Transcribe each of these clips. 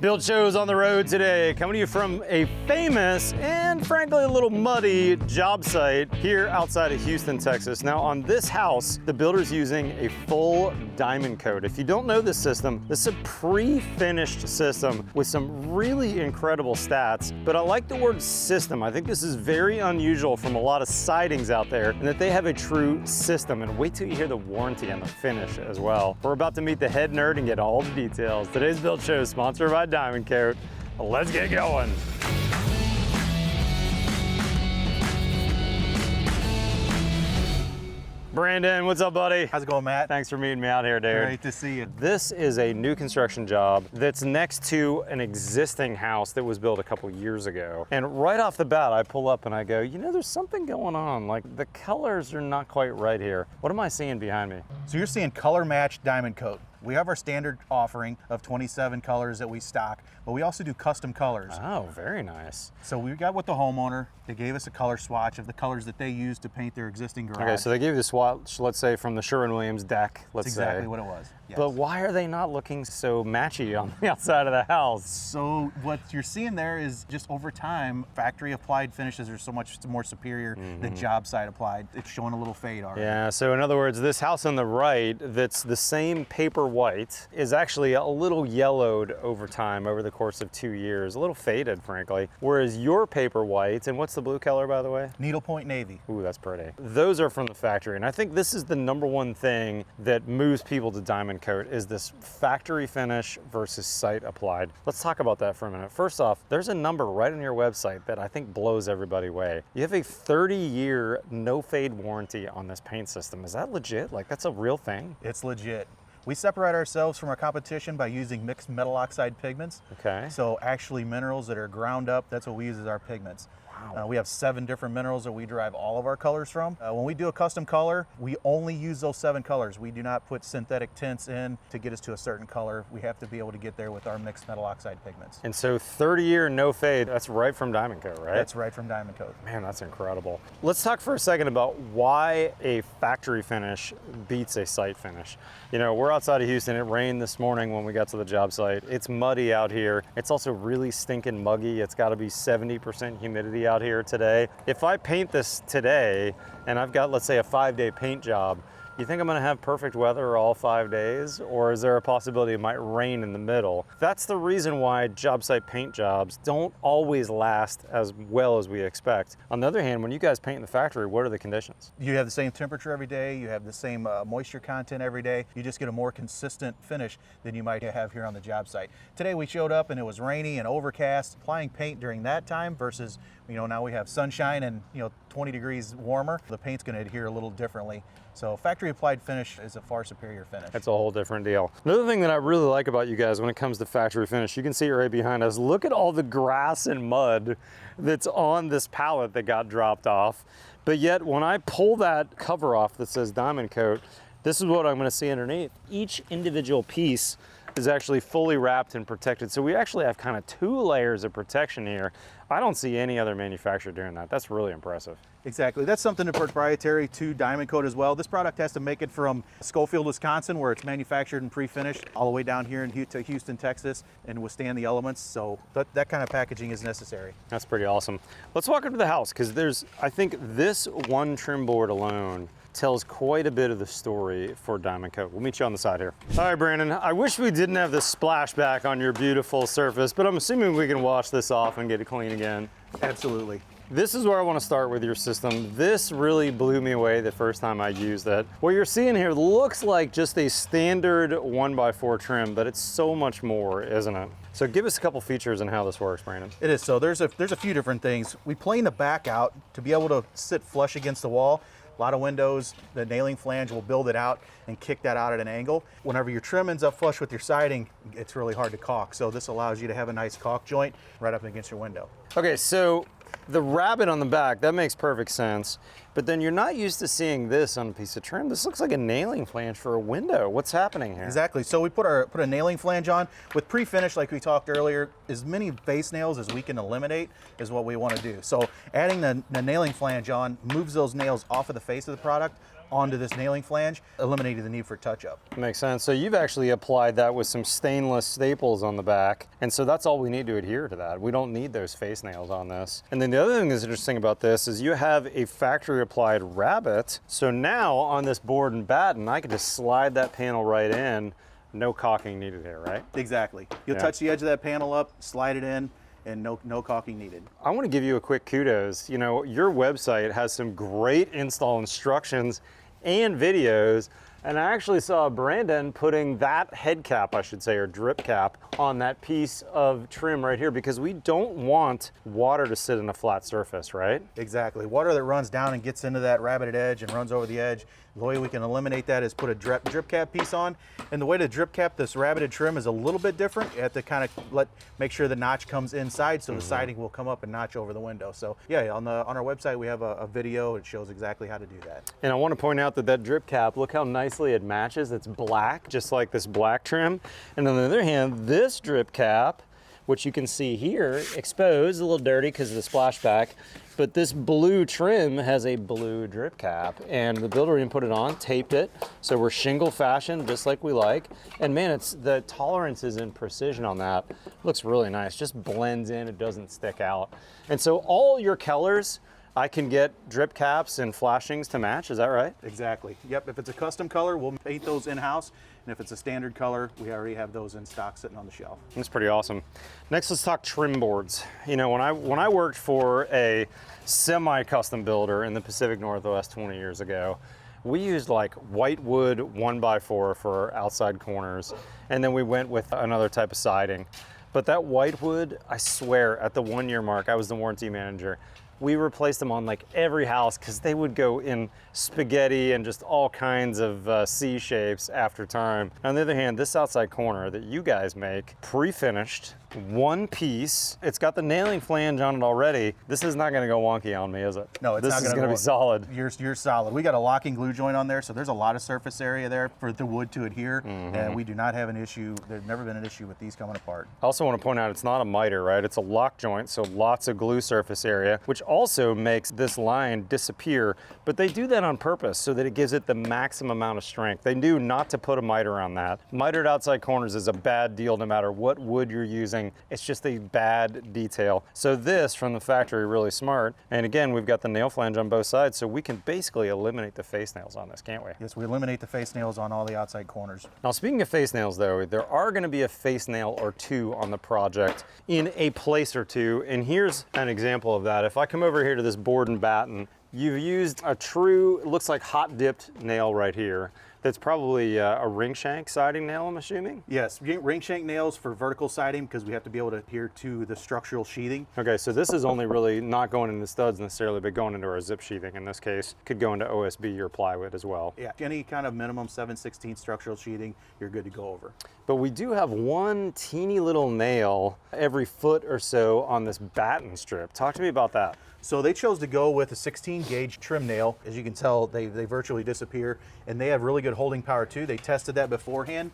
Build shows on the road today, coming to you from a famous and frankly a little muddy job site here outside of Houston, Texas. Now on this house, the builder's using a full Diamond Kote. If you don't know this system, this is a pre-finished system with some really incredible stats, but I like the word system. I think this is very unusual from a lot of sidings out there, and that they have a true system. And wait till you hear the warranty and the finish as well. We're about to meet the head nerd and get all the details. Today's build show is sponsored by Diamond Kote. Let's get going. Brandon, what's up, buddy? How's it going, Matt? Thanks for meeting me out here, dude. Great to see you. This is a new construction job that's next to an existing house that was built a couple years ago. And right off the bat, I pull up and I go, you know, there's something going on. Like the colors are not quite right here. What am I seeing behind me? So you're seeing color matched Diamond Kote. We have our standard offering of 27 colors that we stock, but we also do custom colors. Oh, very nice. So we got with the homeowner, they gave us a color swatch of the colors that they use to paint their existing garage. Okay, so they gave you the swatch, let's say, from the Sherwin-Williams deck, let's say. That's exactly what it was. Yes. But why are they not looking so matchy on the outside of the house? So what you're seeing there is just over time, factory applied finishes are so much more superior than job site applied. It's showing a little fade already. Yeah, so in other words, this house on the right that's the same paper white is actually a little yellowed over time, over the course of 2 years, a little faded, frankly. Whereas your paper white, and what's the blue color, by the way? Needlepoint navy. Ooh, that's pretty. Those are from the factory, and I think this is the number one thing that moves people to Diamond Kote is this factory finish versus site applied. Let's talk about that for a minute. First off, there's a number right on your website that I think blows everybody away. You have a 30-year no fade warranty on this paint system. Is that legit? Like, that's a real thing? It's legit. We separate ourselves from our competition by using mixed metal oxide pigments. Okay. So actually minerals that are ground up, that's what we use as our pigments. Wow. We have 7 different minerals that we derive all of our colors from. When we do a custom color, we only use those 7 colors. We do not put synthetic tints in to get us to a certain color. We have to be able to get there with our mixed metal oxide pigments. And so 30-year no fade, that's right from Diamond Kote, right? That's right from Diamond Kote. Man, that's incredible. Let's talk for a second about why a factory finish beats a site finish. You know, we're outside of Houston. It rained this morning when we got to the job site. It's muddy out here. It's also really stinking muggy. It's got to be 70% humidity out here today. If I paint this today and I've got, let's say, a 5-day paint job, you think I'm gonna have perfect weather all 5 days? Or is there a possibility it might rain in the middle? That's the reason why job site paint jobs don't always last as well as we expect. On the other hand, when you guys paint in the factory, what are the conditions? You have the same temperature every day, you have the same moisture content every day, you just get a more consistent finish than you might have here on the job site. Today we showed up and it was rainy and overcast. Applying paint during that time versus, you know, now we have sunshine and, you know, 20 degrees warmer, the paint's gonna adhere a little differently. So factory applied finish is a far superior finish. That's a whole different deal. Another thing that I really like about you guys when it comes to factory finish, you can see it right behind us. Look at all the grass and mud that's on this pallet that got dropped off. But yet when I pull that cover off that says Diamond Kote, this is what I'm gonna see underneath. Each individual piece is actually fully wrapped and protected. So we actually have kind of 2 layers of protection here. I don't see any other manufacturer doing that. That's really impressive. Exactly, that's something that's proprietary to Diamond Kote as well. This product has to make it from Schofield, Wisconsin, where it's manufactured and pre-finished, all the way down here to Houston, Texas, and withstand the elements. So that kind of packaging is necessary. That's pretty awesome. Let's walk into the house, because I think this one trim board alone tells quite a bit of the story for Diamond Kote. We'll meet you on the side here. All right, Brandon, I wish we didn't have this splashback on your beautiful surface, but I'm assuming we can wash this off and get it clean again. Absolutely. This is where I want to start with your system. This really blew me away the first time I used it. What you're seeing here looks like just a standard 1x4 trim, but it's so much more, isn't it? So give us a couple features on how this works, Brandon. It is. So there's a few different things. We plane the back out to be able to sit flush against the wall. A lot of windows, the nailing flange will build it out and kick that out at an angle. Whenever your trim ends up flush with your siding, it's really hard to caulk. So this allows you to have a nice caulk joint right up against your window. Okay, so the rabbet on the back, that makes perfect sense. But then you're not used to seeing this on a piece of trim. This looks like a nailing flange for a window. What's happening here? Exactly. So we put a nailing flange on with pre-finish, like we talked earlier. As many base nails as we can eliminate is what we want to do. So adding the nailing flange on moves those nails off of the face of the product onto this nailing flange, eliminating the need for touch-up. Makes sense. So you've actually applied that with some stainless staples on the back, and so that's all we need to adhere to that. We don't need those face nails on this. And then the other thing that's interesting about this is you have a factory applied rabbet. So now on this board and batten, I can just slide that panel right in. No caulking needed here, right? Exactly. You'll touch the edge of that panel up, slide it in, and no caulking needed. I want to give you a quick kudos. You know, your website has some great install instructions and videos. And I actually saw Brandon putting that head cap, I should say, or drip cap on that piece of trim right here, because we don't want water to sit in a flat surface, right? Exactly. Water that runs down and gets into that rabbeted edge and runs over the edge. The way we can eliminate that is put a drip cap piece on. And the way to drip cap this rabbeted trim is a little bit different. You have to kind of make sure the notch comes inside, so the siding will come up and notch over the window. So yeah, on our website we have a video. It shows exactly how to do that. And I want to point out that that drip cap, look how nicely it matches. It's black, just like this black trim. And on the other hand, this drip cap, which you can see here, exposed, a little dirty because of the splashback, but this blue trim has a blue drip cap, and the builder even put it on, taped it, so we're shingle fashioned just like we like. And man, it's the tolerances and precision on that looks really nice. Just blends in, it doesn't stick out. And so all your colors, I can get drip caps and flashings to match, is that right? Exactly. Yep, if it's a custom color, we'll paint those in-house. And if it's a standard color, we already have those in stock sitting on the shelf. That's pretty awesome. Next, let's talk trim boards. You know, when I worked for a semi-custom builder in the Pacific Northwest 20 years ago, we used like whitewood 1x4 for our outside corners, and then we went with another type of siding. But that whitewood, I swear, at the 1 year mark, I was the warranty manager, we replaced them on like every house because they would go in spaghetti and just all kinds of C shapes after time. On the other hand, this outside corner that you guys make, pre-finished, one piece. It's got the nailing flange on it already. This is not going to go wonky on me, is it? No, it's this not is going to be solid. You're solid. We got a locking glue joint on there, so there's a lot of surface area there for the wood to adhere, and we do not have an issue. There's never been an issue with these coming apart. I also want to point out it's not a miter, right? It's a lock joint, so lots of glue surface area, which also makes this line disappear, but they do that on purpose so that it gives it the maximum amount of strength. They knew not to put a miter on that. Mitered outside corners is a bad deal no matter what wood you're using. It's just a bad detail. So this from the factory, really smart. And again, we've got the nail flange on both sides, so we can basically eliminate the face nails on this, can't we? Yes, we eliminate the face nails on all the outside corners. Now, speaking of face nails though, there are going to be a face nail or two on the project in a place or two. And here's an example of that. If I come over here to this board and batten, you've used a true, it looks like hot dipped nail right here. That's probably a ring shank siding nail, I'm assuming? Yes, ring shank nails for vertical siding because we have to be able to adhere to the structural sheathing. Okay, so this is only really not going into studs necessarily, but going into our zip sheathing in this case. Could go into OSB or plywood as well. Yeah, any kind of minimum 7/16 structural sheathing, you're good to go over. But we do have one teeny little nail every foot or so on this batten strip. Talk to me about that. So they chose to go with a 16 gauge trim nail. As you can tell, they virtually disappear, and they have really good holding power too. They tested that beforehand.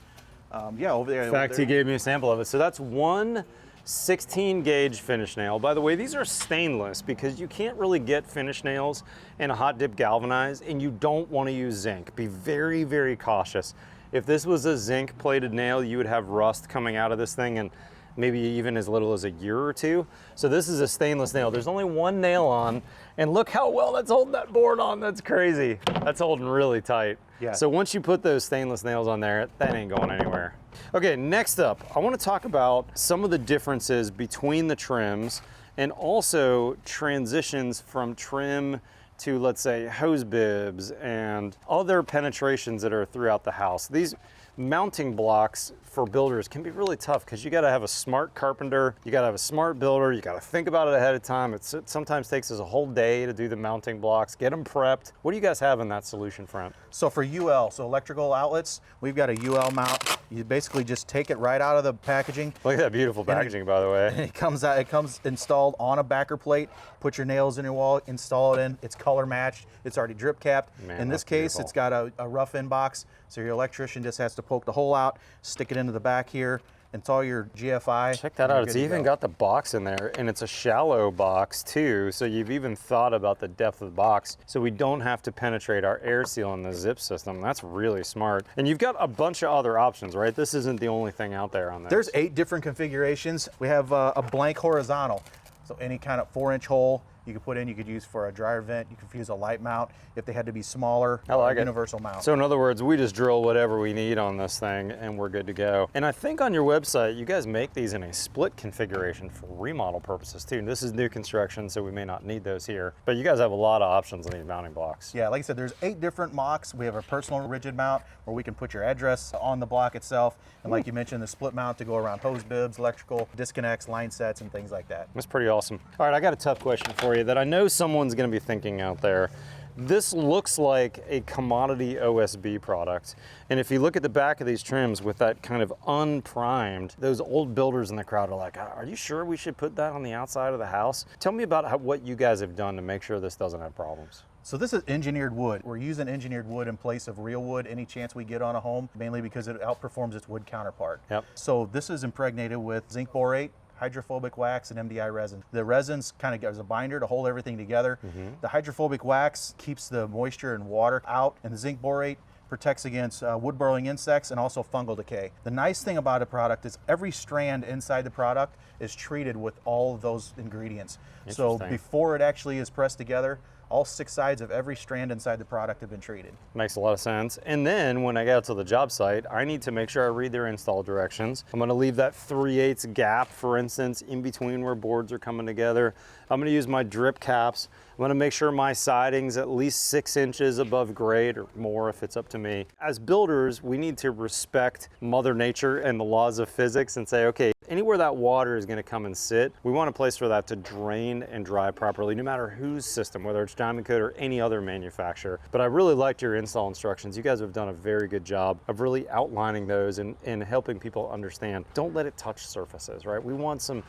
Yeah, over there. In fact, he gave me a sample of it. So that's one 16 gauge finish nail. By the way, these are stainless because you can't really get finish nails in a hot dip galvanized, and you don't want to use zinc. Be very, very cautious. If this was a zinc plated nail, you would have rust coming out of this thing, and maybe even as little as a year or two. So this is a stainless nail. There's only one nail on, and look how well that's holding that board on. That's crazy. That's holding really tight. Yeah. So once you put those stainless nails on there, that ain't going anywhere. Okay, next up, I want to talk about some of the differences between the trims and also transitions from trim to, let's say, hose bibs and other penetrations that are throughout the house. These mounting blocks for builders can be really tough because you got to have a smart carpenter, you got to have a smart builder, you got to think about it ahead of time. It sometimes takes us a whole day to do the mounting blocks, get them prepped. What do you guys have in that solution front? So for UL, so electrical outlets, we've got a UL mount. You basically just take it right out of the packaging. Look at that beautiful packaging, by the way. It comes out. It comes installed on a backer plate. Put your nails in your wall, install it in. It's color matched. It's already drip capped. Man, in this case, beautiful. it's got a rough in box, so your electrician just has to poke the hole out, stick it into the back here, It's all your GFI. Check that and you're out. It's good to even go. got the box in there, and it's a shallow box too. So you've even thought about the depth of the box, so we don't have to penetrate our air seal in the zip system. That's really smart. And you've got a bunch of other options, right? This isn't the only thing out there on this. There's 8 different configurations. We have a blank horizontal. So any kind of 4-inch hole you could put in, you could use for a dryer vent. You could use a light mount if they had to be smaller. I like it. Universal mount. So in other words, we just drill whatever we need on this thing and we're good to go. And I think on your website, you guys make these in a split configuration for remodel purposes too. This is new construction, so we may not need those here, but you guys have a lot of options on these mounting blocks. Yeah, like I said, there's 8 different mocks. We have a personal rigid mount where we can put your address on the block itself. And like you mentioned, the split mount to go around hose bibs, electrical disconnects, line sets, and things like that. That's pretty awesome. All right, I got a tough question for you that I know someone's gonna be thinking out there. This looks like a commodity OSB product. And if you look at the back of these trims with that kind of unprimed, those old builders in the crowd are like, are you sure we should put that on the outside of the house? Tell me about what you guys have done to make sure this doesn't have problems. So this is engineered wood. We're using engineered wood in place of real wood any chance we get on a home, mainly because it outperforms its wood counterpart. Yep. So this is impregnated with zinc borate, hydrophobic wax, and MDI resin. The resins kind of gives a binder to hold everything together. The hydrophobic wax keeps the moisture and water out, and the zinc borate protects against wood burrowing insects and also fungal decay. The nice thing about a product is every strand inside the product is treated with all of those ingredients. So before it actually is pressed together, all 6 sides of every strand inside the product have been treated. Makes a lot of sense. And then when I get out to the job site, I need to make sure I read their install directions. I'm gonna leave that 3/8 gap, for instance, in between where boards are coming together. I'm gonna use my drip caps. I'm gonna make sure my siding's at least 6 inches above grade or more if it's up to me. As builders, we need to respect Mother Nature and the laws of physics and say, okay, anywhere that water is gonna come and sit, we want a place for that to drain and dry properly, no matter whose system, whether it's Diamond Kote or any other manufacturer. But I really liked your install instructions. You guys have done a very good job of really outlining those and helping people understand. Don't let it touch surfaces, right? We want some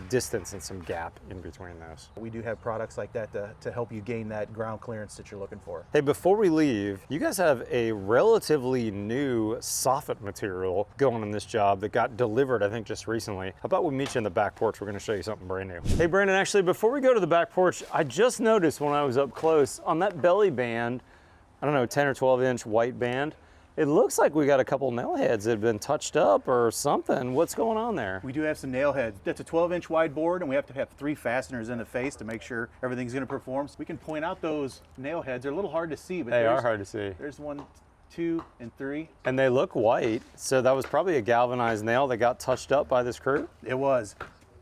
distance and some gap in between those. We do have products like that to help you gain that ground clearance that you're looking for. Hey, before we leave, you guys have a relatively new soffit material going on this job that got delivered, I think, just recently. How about we meet you in the back porch? We're gonna show you something brand new. Hey, Brandon, actually, before we go to the back porch, I just noticed when I was up close on that belly band, I don't know, 10 or 12 inch white band, it looks like we got a couple nail heads that have been touched up or something. What's going on there? We do have some nail heads. That's a 12-inch wide board, and we have to have 3 fasteners in the face to make sure everything's going to perform. So we can point out those nail heads. They're a little hard to see, but They are hard to see. There's 1, 2, and 3. And they look white, so that was probably a galvanized nail that got touched up by this crew? It was.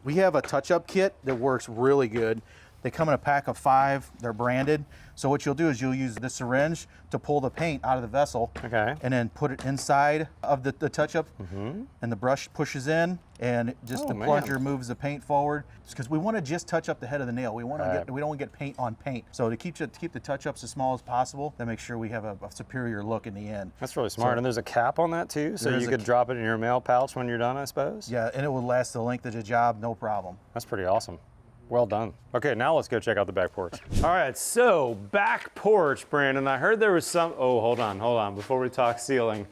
We have a touch-up kit that works really good. They come in a pack of 5. They're branded. So what you'll do is you'll use the syringe to pull the paint out of the vessel, Okay. and then put it inside of the touch-up, and the brush pushes in, and just the plunger moves the paint forward. Because we want to just touch up the head of the nail. We want to we don't want to get paint on paint. So to keep the touch-ups as small as possible, that makes sure we have a superior look in the end. That's really smart. And there's a cap on that too, so you could drop it in your mail pouch when you're done, I suppose? Yeah, and it will last the length of the job, no problem. That's pretty awesome. Well done. Okay, now let's go check out the back porch. All right, so back porch, Brandon. I heard there was some, oh, hold on. Before we talk ceiling,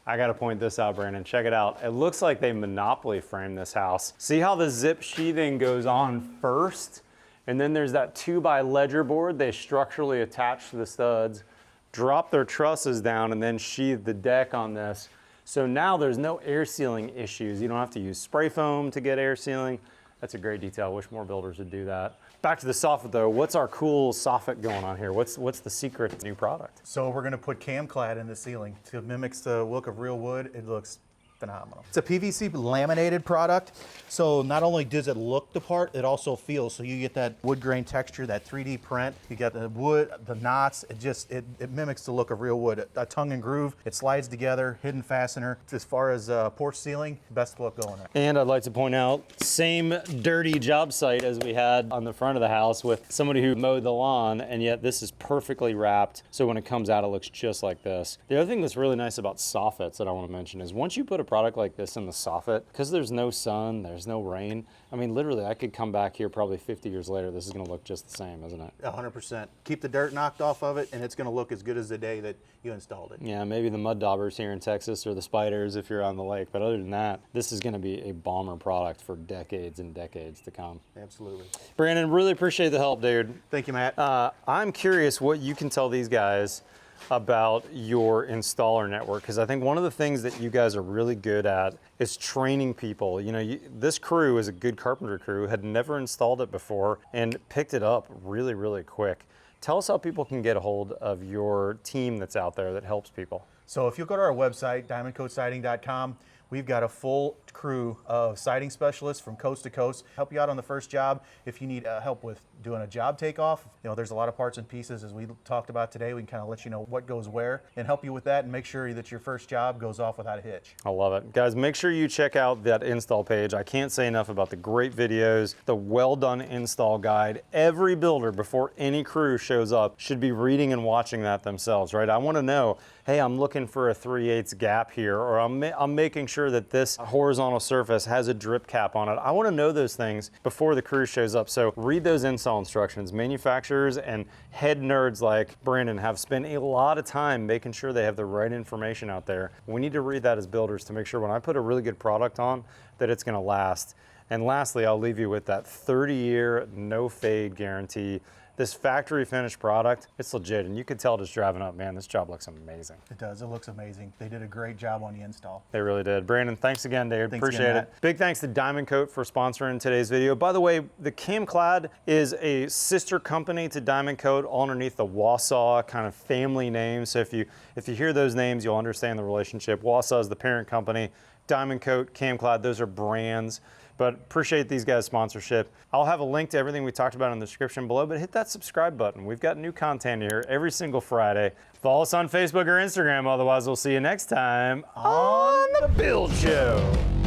I gotta point this out, Brandon. Check it out. It looks like they Monopoly framed this house. See how the zip sheathing goes on first? And then there's that 2x ledger board they structurally attach to the studs, drop their trusses down, and then sheathe the deck on this. So now there's no air sealing issues. You don't have to use spray foam to get air sealing. That's a great detail. I wish more builders would do that. Back to the soffit though. What's our cool soffit going on here? What's the secret new product? So we're going to put cam clad in the ceiling to mimic the look of real wood. It looks phenomenal. It's a PVC laminated product, so not only does it look the part, it also feels. So you get that wood grain texture, that 3D print. You got the wood, the knots. It mimics the look of real wood. A tongue and groove. It slides together. Hidden fastener. As far as porch ceiling, best look going there. And I'd like to point out, same dirty job site as we had on the front of the house with somebody who mowed the lawn, and yet this is perfectly wrapped. So when it comes out, it looks just like this. The other thing that's really nice about soffits that I want to mention is once you put a product like this in the soffit, because there's no sun, there's no rain, I mean, literally, I could come back here probably 50 years later. This is going to look just the same, isn't it? 100%. Keep the dirt knocked off of it, and it's going to look as good as the day that you installed it. Yeah, maybe the mud daubers here in Texas or the spiders if you're on the lake. But other than that, this is going to be a bomber product for decades and decades to come. Absolutely. Brandon, really appreciate the help, dude. Thank you, Matt. I'm curious what you can tell these guys about your installer network, because I think one of the things that you guys are really good at is training people. You know, this crew is a good carpenter crew, had never installed it before and picked it up really, really quick. Tell us how people can get a hold of your team that's out there that helps people. So if you go to our website, diamondkotesiding.com, we've got a full crew of siding specialists from coast to coast, help you out on the first job. If you need help with doing a job takeoff, you know, there's a lot of parts and pieces as we talked about today. We can kind of let you know what goes where and help you with that and make sure that your first job goes off without a hitch. I love it. Guys, make sure you check out that install page. I can't say enough about the great videos, the well done install guide. Every builder before any crew shows up should be reading and watching that themselves, right? I want to know, hey, I'm looking for a 3/8 gap here, or I'm making sure that this horizontal surface has a drip cap on it. I want to know those things before the crew shows up. So read those install instructions. Manufacturers and head nerds like Brandon have spent a lot of time making sure they have the right information out there. We need to read that as builders to make sure when I put a really good product on that it's going to last. And lastly, I'll leave you with that 30-year no fade guarantee. This factory finished product, it's legit, and you could tell just driving up, man, this job looks amazing. It does, it looks amazing. They did a great job on the install. They really did. Brandon, thanks again, dude. Thanks Appreciate again, it. Big thanks to Diamond Kote for sponsoring today's video. By the way, the Camclad is a sister company to Diamond Kote, all underneath the Wausau kind of family name. So if you hear those names, you'll understand the relationship. Wausau is the parent company. Diamond Kote, Camclad, those are brands. But appreciate these guys' sponsorship. I'll have a link to everything we talked about in the description below, but hit that subscribe button. We've got new content here every single Friday. Follow us on Facebook or Instagram, otherwise we'll see you next time on The Build Show.